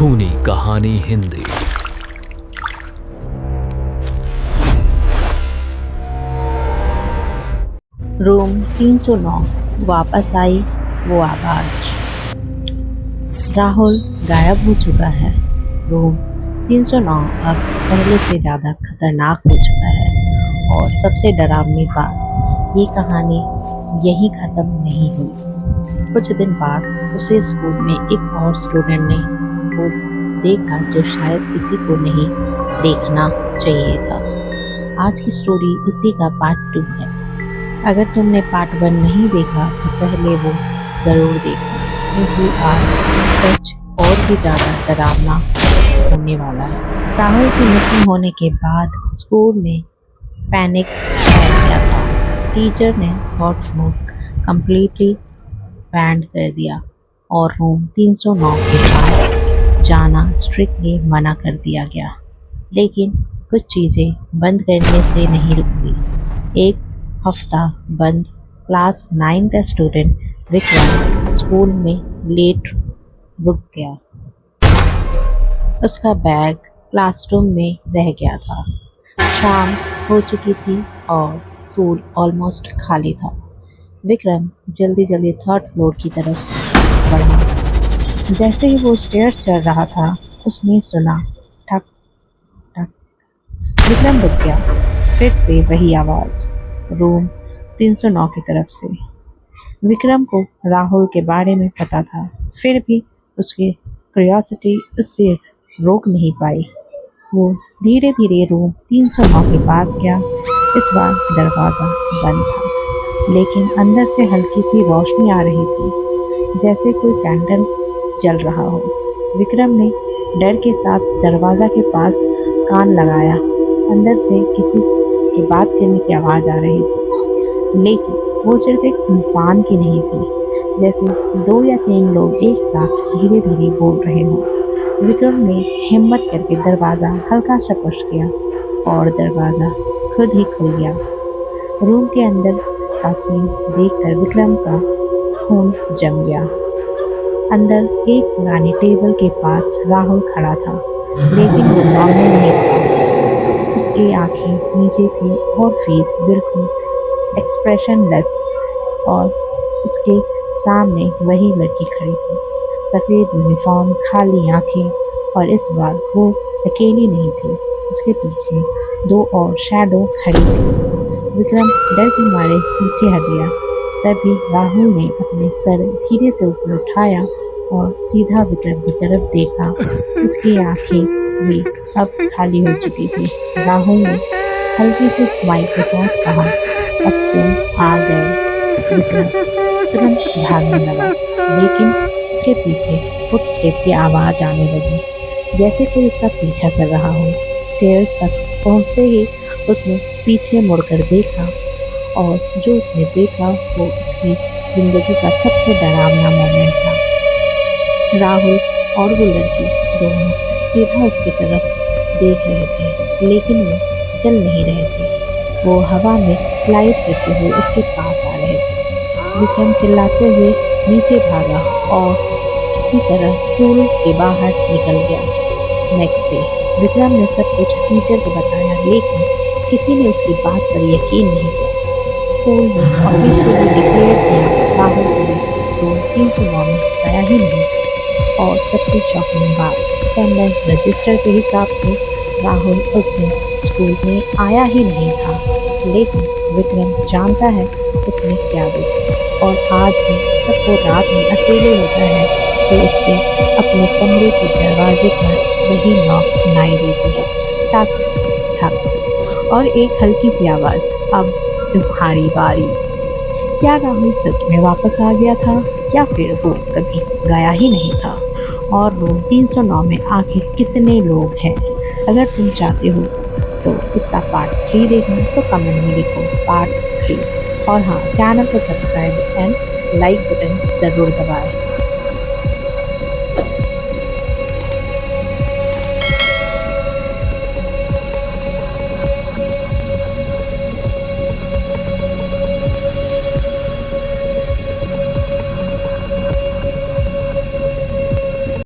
खूनी कहानी हिंदी। रूम 309 वापस आई वो आवाज। राहुल गायब हो चुका है। रूम 309 अब पहले से ज़्यादा खतरनाक हो चुका है। और सबसे डरावनी बात, ये कहानी यहीं ख़त्म नहीं हुई। कुछ दिन बाद उसे स्कूल में एक और स्टूडेंट ने वो देखा जो शायद किसी को नहीं देखना चाहिए था। आज की स्टोरी उसी का पार्ट 2 है। अगर तुमने पार्ट 1 नहीं देखा तो पहले वो ज़रूर देखना, क्योंकि आज सच और भी ज़्यादा डरावना होने वाला है। राहुल के मिसिंग होने के बाद स्कूल में पैनिक फैल गया था। टीचर ने थर्ड फ्लोर कम्प्लीटली बैंड कर दिया और रूम 309 के पास जाना स्ट्रिक्टली मना कर दिया गया। लेकिन कुछ चीज़ें बंद करने से नहीं रुकती। एक हफ्ता बंद क्लास 9 का स्टूडेंट विक्रम स्कूल में लेट रुक गया। उसका बैग क्लासरूम में रह गया था। शाम हो चुकी थी और स्कूल ऑलमोस्ट खाली था। विक्रम जल्दी जल्दी थर्ड फ्लोर की तरफ बढ़ा। जैसे ही वो स्टेयर्स चढ़ रहा था उसने सुना ठक ठक। विक्रम रुक गया। फिर से वही आवाज़, रूम 309 की तरफ से। विक्रम को राहुल के बारे में पता था, फिर भी उसकी क्यूरियोसिटी उससे रोक नहीं पाई। वो धीरे धीरे रूम 309 के पास गया। इस बार दरवाज़ा बंद था, लेकिन अंदर से हल्की सी रोशनी आ रही थी, जैसे कोई कैंडल जल रहा हो। विक्रम ने डर के साथ दरवाज़ा के पास कान लगाया। अंदर से किसी की बात करने की आवाज़ आ रही थी, लेकिन वो सिर्फ एक इंसान की नहीं थी, जैसे 2 या 3 लोग एक साथ धीरे धीरे बोल रहे हों। विक्रम ने हिम्मत करके दरवाज़ा हल्का सा पुश किया और दरवाज़ा खुद ही खुल गया। रूम के अंदर का सीन देखकर विक्रम का खून जम गया। अंदर एक पुरानी टेबल के पास राहुल खड़ा था, लेकिन वो नॉर्मल नहीं था। उसकी आंखें नीचे थी और फेस बिल्कुल एक्सप्रेशनलेस, और उसके सामने वही लड़की खड़ी थी। सफ़ेद यूनिफॉर्म, खाली आंखें, और इस बार वो अकेली नहीं थी। उसके पीछे 2 और शैडो खड़ी थी। विक्रम डर के मारे पीछे हट गया। तभी राहुल ने अपने सर धीरे से ऊपर उठाया और सीधा विक्रम की तरफ देखा। उसकी आंखें भी अब खाली हो चुकी थी। राहुल ने हल्की सी स्माइल के साथ कहा, अब तुम आ गए। विक्रम तुरंत भागने लगा, लेकिन उसके पीछे फुटस्टेप की आवाज़ आने लगी, जैसे कोई उसका पीछा कर रहा हो। स्टेयर्स तक पहुंचते ही उसने पीछे मुड़कर देखा, और जो उसने देखा वो उसकी ज़िंदगी का सबसे डरावना मोमेंट था। राहुल और वो लड़की दोनों सीधा उसकी तरफ देख रहे थे, लेकिन वो चल नहीं रहे थे। वो हवा में स्लाइड करते हुए उसके पास आ रहे थे। विक्रम चिल्लाते हुए नीचे भागा और किसी तरह स्कूल के बाहर निकल गया। नेक्स्ट डे विक्रम ने सब कुछ टीचर को बताया, लेकिन किसी ने उसकी बात पर यकीन नहीं किया। स्कूल ने ऑफिशियली डिक्लेयर किया राहुल कभी रूम 309 में गया ही नहीं। और सबसे शॉकिंग बात, अटेंडेंस रजिस्टर के हिसाब से राहुल उस दिन स्कूल में आया ही नहीं था। लेकिन विक्रम जानता है उसने क्या देखा, और आज भी जब वो रात में अकेले होता है तो उसके अपने कमरे के दरवाजे पर वही नॉक सुनाई देती है, ठक ठक, और एक हल्की सी आवाज़, अब तुम्हारी बारी। क्या राहुल सच में वापस आ गया था, या फिर वो कभी गया ही नहीं था? और रूम 309 में आखिर कितने लोग हैं? अगर तुम चाहते हो तो इसका पार्ट 3 देखना तो कमेंट में लिखो पार्ट 3। और हाँ, चैनल को सब्सक्राइब एंड लाइक बटन ज़रूर दबाएं।